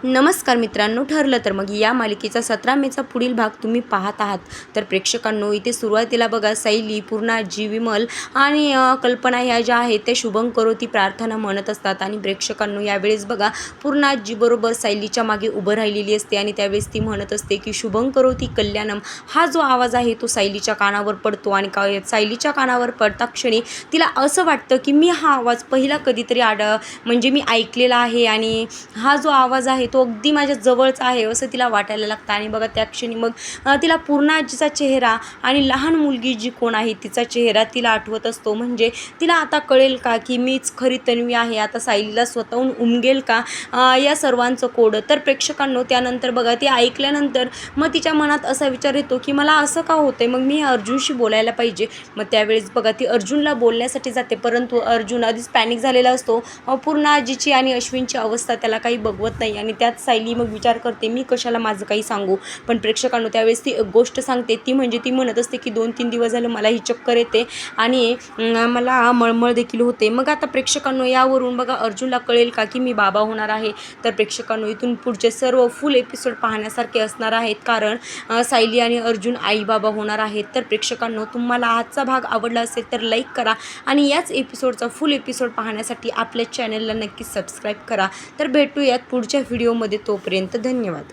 नमस्कार मित्रांनो, ठरलं तर मग या मालिकेचा 17 मेचा पुढील भाग तुम्ही पाहत आहात. तर प्रेक्षकांनो, इथे सुरुवातीला बघा सायली, पूर्णाजी, विमल आणि कल्पना ह्या ज्या आहेत त्या शुभं करोती प्रार्थना म्हणत असतात. आणि प्रेक्षकांनो, यावेळेस बघा पूर्णाजी बरोबर सायलीच्या मागे उभं राहिलेली असते आणि त्यावेळेस ती म्हणत असते की शुभं करोती कल्याणम. हा जो आवाज आहे तो सायलीच्या कानावर पडतो आणि सायलीच्या कानावर पडता क्षणी तिला असं वाटतं की मी हा आवाज पहिला कधीतरी म्हणजे मी ऐकलेला आहे आणि हा जो आवाज आहे तो अगदी माझ्या जवळचा आहे असं तिला वाटायला लागतं. आणि बघा त्या क्षणी मग तिला पूर्णाजीचा चेहरा आणि लहान मुलगी जी कोण आहे तिचा चेहरा तिला आठवत असतो. म्हणजे तिला आता कळेल का की मीच खरी तन्वी आहे, आता सायलीला स्वतःहून उमगेल का या सर्वांचं कोडं. तर प्रेक्षकांनो, त्यानंतर बघा ती ऐकल्यानंतर मग तिच्या मनात असा विचार येतो की मला असं का होतंय, मग मी अर्जुनशी बोलायला पाहिजे. मग त्यावेळेस बघा ती अर्जुनला बोलण्यासाठी जाते, परंतु अर्जुन आधीच पॅनिक झालेला असतो. पूर्णाजीची आणि अश्विनची अवस्था त्याला काही बघवत नाही आणि त्यात सायली मग विचार करते मी कशाला माझं काही सांगू. पण प्रेक्षकांनो, त्यावेळेस ती एक गोष्ट सांगते, ती म्हणजे ती म्हणत असते की 2-3 दिवस झालं मला ही चक्कर येते आणि मला मळमळ देखील होते. मग आता प्रेक्षकांनो, यावरून बघा अर्जुनला कळेल का की मी बाबा होणार आहे. तर प्रेक्षकांनो, इथून पुढचे सर्व फुल एपिसोड पाहण्यासारखे असणार आहेत, कारण सायली आणि अर्जुन आई बाबा होणार आहेत. तर प्रेक्षकांनो, तुम्हाला आजचा भाग आवडला असेल तर लाईक करा आणि याच एपिसोडचा फुल एपिसोड पाहण्यासाठी आपल्या चॅनलला नक्की सबस्क्राईब करा. तर भेटूयात पुढच्या व्हिडिओमध्ये, तोपर्यंत धन्यवाद.